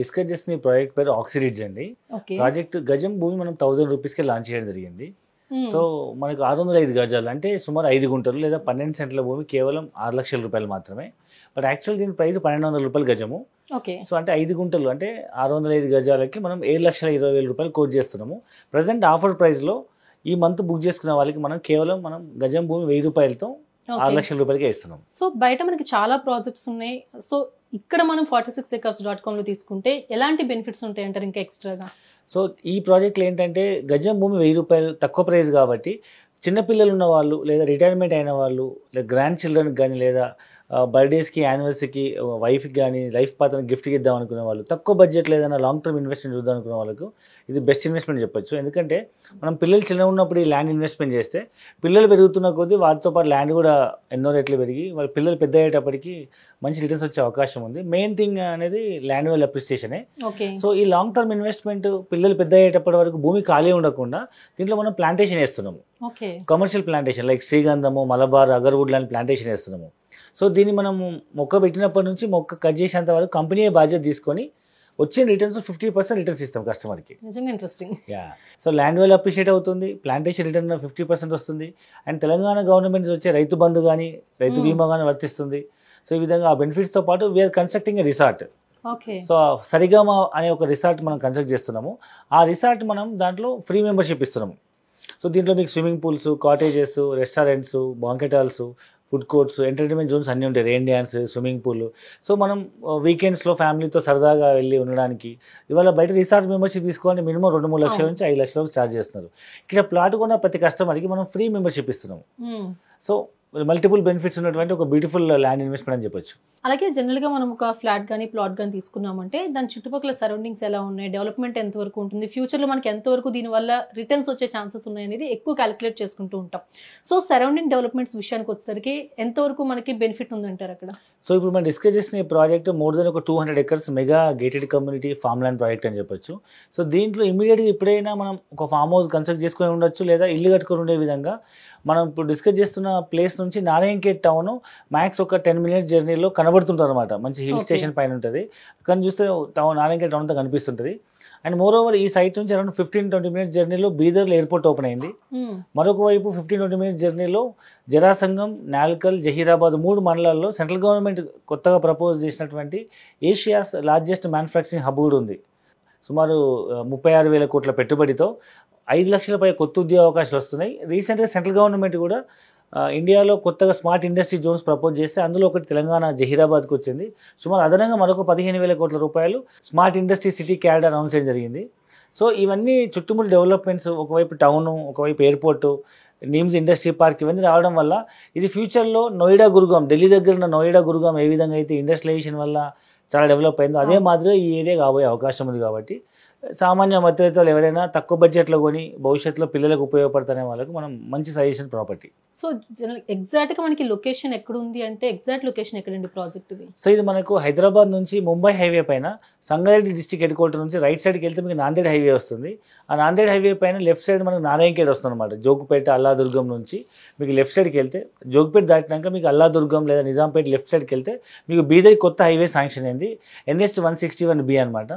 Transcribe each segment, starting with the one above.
Discuss చేసిన ఈ project పేరు ఆక్సిరిడ్జ్ అండి. ఓకే. ప్రాజెక్ట్ గజం భూమి మనం 1000 రూపీస్‌కి లాంచ్ చేయడం జరిగింది. సో, మనకు 605 గజాలు అంటే సుమారు 5 గుంటలు లేదా 12 సెంట్ల భూమి కేవలం 6 లక్షల రూపాయలు మాత్రమే. బట్ యాక్చువల్ దీని ప్రైస్ 1200 రూపాయలు గజము. ఓకే. సో, అంటే 5 గుంటలు అంటే 605 గజాలకి మనం 7,20,000 రూపాయలు కోట్ చేస్తున్నాము. ప్రెజెంట్ ఆఫర్ ప్రైస్‌లో ఈ మంత్ బుక్ చేసుకున్న వాళ్ళకి మనం గజం భూమి 1000 రూపాయలతో 6 లక్షల రూపాయలకే ఇస్తున్నాం. సో బయట మనకి చాలా ప్రాజెక్ట్స్ ఉన్నాయి. సో ఇక్కడ మనం 46acres.com తీసుకుంటే ఎలాంటి బెనిఫిట్స్ ఉంటాయి అంటారు ఇంకా ఎక్స్ట్రాగా? సో ఈ ప్రాజెక్టులు ఏంటంటే గజం భూమి 1000 రూపాయలు తక్కువ ప్రైస్ కాబట్టి చిన్నపిల్లలు ఉన్న వాళ్ళు లేదా రిటైర్మెంట్ అయిన వాళ్ళు లేదా గ్రాండ్ చిల్డ్రన్కి కానీ లేదా బర్త్డేస్కి యానివర్సరీకి వైఫ్కి కానీ లైఫ్ పార్ట్నర్ గిఫ్ట్కి ఇద్దాం అనుకునే వాళ్ళు తక్కువ బడ్జెట్లో ఏదైనా లాంగ్ టర్మ్ ఇన్వెస్ట్మెంట్ చూద్దాం అనుకునే వాళ్ళకు ఇది బెస్ట్ ఇన్వెస్ట్మెంట్ చెప్పొచ్చు. ఎందుకంటే మనం పిల్లలు చిన్నగా ఉన్నప్పుడు ఈ ల్యాండ్ ఇన్వెస్ట్మెంట్ చేస్తే పిల్లలు పెరుగుతున్న కొద్దీ వాటితో పాటు ల్యాండ్ కూడా ఎన్నో రేట్లు పెరిగి వాళ్ళ పిల్లలు పెద్ద అయ్యేటప్పటికి మంచి రిటర్న్స్ వచ్చే అవకాశం ఉంది. మెయిన్ థింగ్ అనేది ల్యాండ్ వాల్యూ అప్రిసియేషనే. సో ఈ లాంగ్ టర్మ్ ఇన్వెస్ట్మెంట్ పిల్లలు పెద్ద అయ్యేటప్పటి వరకు భూమి ఖాళీ ఉండకుండా దీంట్లో మనం ప్లాంటేషన్ వేస్తున్నాము. కమర్షియల్ ప్లాంటేషన్ లైక్ శ్రీగంధము, మలబార్, అగర్వుడ్ లాంటి ప్లాంటేషన్ వేస్తున్నాము. సో దీన్ని మనము మొక్క పెట్టినప్పటి నుంచి మొక్క కట్ చేసేంత వరకు కంపెనీ బాధ్యత తీసుకొని వచ్చిన రిటర్న్స్ 50% రిటర్న్స్ ఇస్తాం కస్టమర్కి. నిజంగా interesting. So land value appreciate అవుతుంది, ప్లాంటేషన్ రిటర్న్ 50% వస్తుంది. అండ్ తెలంగాణ గవర్నమెంట్ వచ్చే రైతు బంధు కానీ రైతు బీమా కానీ వర్తిస్తుంది. సో ఈ విధంగా ఆ బెనిఫిట్స్తో పాటు we're constructing a resort. So Sarigama అనే ఒక రిసార్ట్ మనం కన్స్ట్రక్ట్ చేస్తున్నాము. ఆ రిసార్ట్ మనం దాంట్లో ఫ్రీ మెంబర్షిప్ ఇస్తున్నాము. సో దీంట్లో మీకు swimming pools, cottages, restaurants, banquet halls, food courts, entertainment zones అన్నీ ఉంటాయి. Rain dance, swimming pool. So మనం వీకెండ్స్లో ఫ్యామిలీతో సరదాగా వెళ్ళి ఉండడానికి ఇవాళ బయట రిసార్ట్ మెంబర్షిప్ తీసుకోవాలంటే మినిమం 2-3 లక్షల నుంచి 5 లక్షల వరకు ఛార్జ్ చేస్తున్నారు. ఇక్కడ ప్లాట్ కొన్న ప్రతి కస్టమర్కి మనం ఫ్రీ మెంబర్షిప్ ఇస్తున్నాము. సో మల్టిపుల్ బెనిఫిట్స్ ఉన్నటువంటి ఒక బ్యూటిఫుల్ ల్యాండ్ ఇన్వెస్ట్మెంట్ అని చెప్పొచ్చు. అలాగే జనరల్గా మనం ఒక ఫ్లాట్ కానీ ప్లాట్ కానీ తీసుకున్నామంటే దాని చుట్టుపక్కల సరౌండింగ్స్ ఎలా ఉన్నాయి, డెవలప్మెంట్ ఎంతవరకు ఉంటుంది, ఫ్యూచర్లో మనకి ఎంతవరకు దీనివల్ల రిటర్న్స్ వచ్చే ఛాన్సెస్ ఉన్నాయి అనేది ఎక్కువ క్యాలిక్యులేట్ చేసుకుంటూ ఉంటాం. సో సరౌండింగ్ డెవలప్మెంట్స్ విషయానికి వచ్చేసరికి ఎంతవరకు మనకి బెనిఫిట్ ఉందంటారు అక్కడ? సో ఇప్పుడు మనం డిస్కస్ చేసిన ఈ ప్రాజెక్ట్ మోర్ దెన్ ఒక 200 acres mega gated community farm land project అని చెప్పొచ్చు. సో దీంట్లో ఇమీడియట్గా ఎప్పుడైనా మనం ఒక ఫామ్ హౌస్ కన్స్ట్రక్ట్ చేసుకొని ఉండొచ్చు లేదా ఇల్లు కట్టుకొని ఉండే విధంగా మనం ఇప్పుడు డిస్కస్ చేస్తున్న ప్లేస్ నుంచి నారాయణఖేడ్ టౌన్ మ్యాక్స్ ఒక 10 minutes జర్నీలో కనబడుతుంటుంది అనమాట. మంచి హిల్ స్టేషన్ పైన ఉంటుంది. కానీ చూస్తే నారాయణఖేడ్ టౌన్ అంతా కనిపిస్తుంటుంది. అండ్ మోర్ ఓవర్ ఈ సైట్ నుంచి అరౌండ్ 15-20 minutes జర్నీలో బీదర్లో ఎయిర్పోర్ట్ ఓపెన్ అయింది. మరొక వైపు 15-20 minutes జర్నీలో జరాసంగం, నాల్కల్, జహీరాబాద్ 3 మండలాల్లో సెంట్రల్ గవర్నమెంట్ కొత్తగా ప్రపోజ్ చేసినటువంటి ఏషియాస్ లార్జెస్ట్ మ్యానుఫ్యాక్చరింగ్ హబ్ కూడా ఉంది. సుమారు 36,000 కోట్ల పెట్టుబడితో 5 లక్షల పై కొత్త ఉద్యోగ అవకాశాలు వస్తున్నాయి. రీసెంట్గా సెంట్రల్ గవర్నమెంట్ కూడా ఇండియాలో కొత్తగా స్మార్ట్ ఇండస్ట్రీ జోన్స్ ప్రపోజ్ చేస్తే అందులో ఒకటి తెలంగాణ జహీరాబాద్కి వచ్చింది. సుమారు అదనంగా మరొక 15,000 కోట్ల రూపాయలు smart industry city cadre announce చేయడం జరిగింది. సో ఇవన్నీ చుట్టుముట్టు డెవలప్మెంట్స్, ఒకవైపు టౌను, ఒకవైపు ఎయిర్పోర్టు, నిమ్స్ ఇండస్ట్రీ పార్క్ ఇవన్నీ రావడం వల్ల ఇది ఫ్యూచర్లో నోయిడా, గురుగాం, ఢిల్లీ దగ్గర ఉన్న నోయిడా, గురుగాం ఏ విధంగా అయితే ఇండస్ట్రియలైజేషన్ వల్ల చాలా డెవలప్ అయిందో అదే మాదిరిగా ఈ ఏరియా కాబోయే అవకాశం ఉంది. కాబట్టి సామాన్య మధ్యతరగతి ఎవరైనా తక్కువ బడ్జెట్లో కొని భవిష్యత్తులో పిల్లలకు ఉపయోగపడుతున్న వాళ్ళకు మనం మంచి సజెషన్ ప్రాపర్టీ. సో ఎగ్జాక్ట్గా మనకి లొకేషన్ ఎక్కడ ఉంది అంటే ఎగ్జాక్ట్ లొకేషన్ ఎక్కడండి ప్రాజెక్ట్? సో ఇది మనకు హైదరాబాద్ నుంచి ముంబై హైవే పైన సంగారెడ్డి డిస్ట్రిక్ట్ హెడ్ క్వార్టర్ నుంచి రైట్ సైడ్కి వెళ్తే మీకు నాందేడ్ హైవే వస్తుంది. ఆ నాందేడ్ హైవే పైన లెఫ్ట్ సైడ్ మనకు నారాయణఖేడ్ వస్తుంది అనమాట. జోగుపేట, అల్లాదుర్గం నుంచి మీకు లెఫ్ట్ సైడ్కి వెళ్తే జోగుపేట దాటినాక మీకు అల్లాదుర్గం లేదా నిజాంపేట లెఫ్ట్ సైడ్కి వెళ్తే మీకు బీదర్ కొత్త హైవే శాంక్షన్ అయింది, NH 161B అనమాట.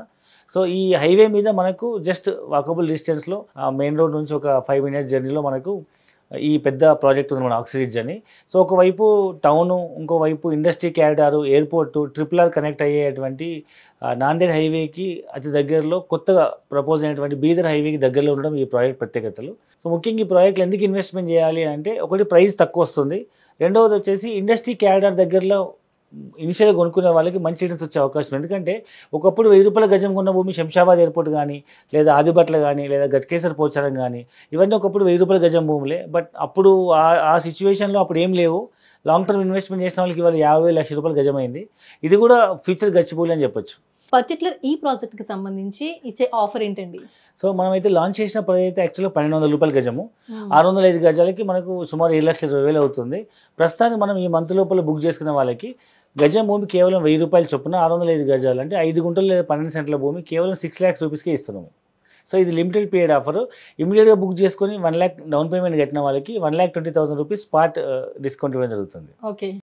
సో ఈ హైవే మీద మనకు జస్ట్ వాకబుల్ డిస్టెన్స్లో మెయిన్ రోడ్ నుంచి ఒక 5 minutes జర్నీలో మనకు ఈ పెద్ద ప్రాజెక్ట్ ఉంది మన ఆక్సిరిడ్జ్ అని. సో ఒకవైపు టౌను, ఇంకోవైపు ఇండస్ట్రీ క్యారిడారు, ఎయిర్పోర్టు, RRR కనెక్ట్ అయ్యేటువంటి నాందేడ్ హైవేకి అతి దగ్గరలో కొత్తగా ప్రపోజ్ అయినటువంటి బీదర్ హైవేకి దగ్గరలో ఉండడం ఈ ప్రాజెక్ట్ ప్రత్యేకతలు. సో ముఖ్యంగా ఈ ప్రాజెక్టులు ఎందుకు ఇన్వెస్ట్మెంట్ చేయాలి అంటే ఒకటి ప్రైస్ తక్కువ వస్తుంది, రెండవది వచ్చేసి ఇండస్ట్రీ క్యారిడార్ దగ్గరలో ఇనిషియల్గా కొనుక్కునే వాళ్ళకి మంచి రిటర్న్స్ వచ్చే అవకాశం. ఎందుకంటే ఒకప్పుడు 1000 రూపాయల గజం కొన్న భూమి శంషాబాద్ ఎయిర్పోర్ట్ కానీ లేదా ఆదిబట్ల కానీ లేదా గట్కేసర్ పోచారం కానీ ఇవన్నీ ఒకప్పుడు 1000 రూపాయల గజం భూములే. బట్ అప్పుడు ఆ సిచ్యువేషన్లో అప్పుడు ఏం లేవు. లాంగ్ టర్మ్ ఇన్వెస్ట్మెంట్ చేసిన వాళ్ళకి ఇవాళ 50,000 లక్షల రూపాయలు గజమైంది. ఇది కూడా ఫ్యూచర్ గచ్చిబౌలి అని చెప్పొచ్చు. పర్టికులర్ ఈ ప్రాజెక్ట్కి సంబంధించి ఇచ్చే ఆఫర్ ఏంటండి? సో మనమైతే లాంచ్ చేసిన ప్రైస్ అయితే యాక్చువల్గా 1,200 రూపాయలు గజము. 605 గజాలకి మనకు సుమారు 7,20,000 అవుతుంది. ప్రస్తుతానికి మనం ఈ మంత్ లోపల బుక్ చేసుకున్న వాళ్ళకి గజం భూమి కేవలం 1000 రూపాయలు చొప్పున 605 గజాలు అంటే 5 గుంటలు లేదా 12 సెంట్ల భూమి కేవలం 6 lakhs రూపీస్కే ఇస్తున్నాము. సో ఇది లిమిటెడ్ పీరియడ్ ఆఫర్. ఇమీడియట్గా బుక్ చేసుకొని 1 lakh డౌన్ పేమెంట్ కట్టిన వాళ్ళకి 1,20,000 రూపీస్ స్పాట్ డిస్కౌంట్ ఇవ్వడం జరుగుతుంది. ఓకే.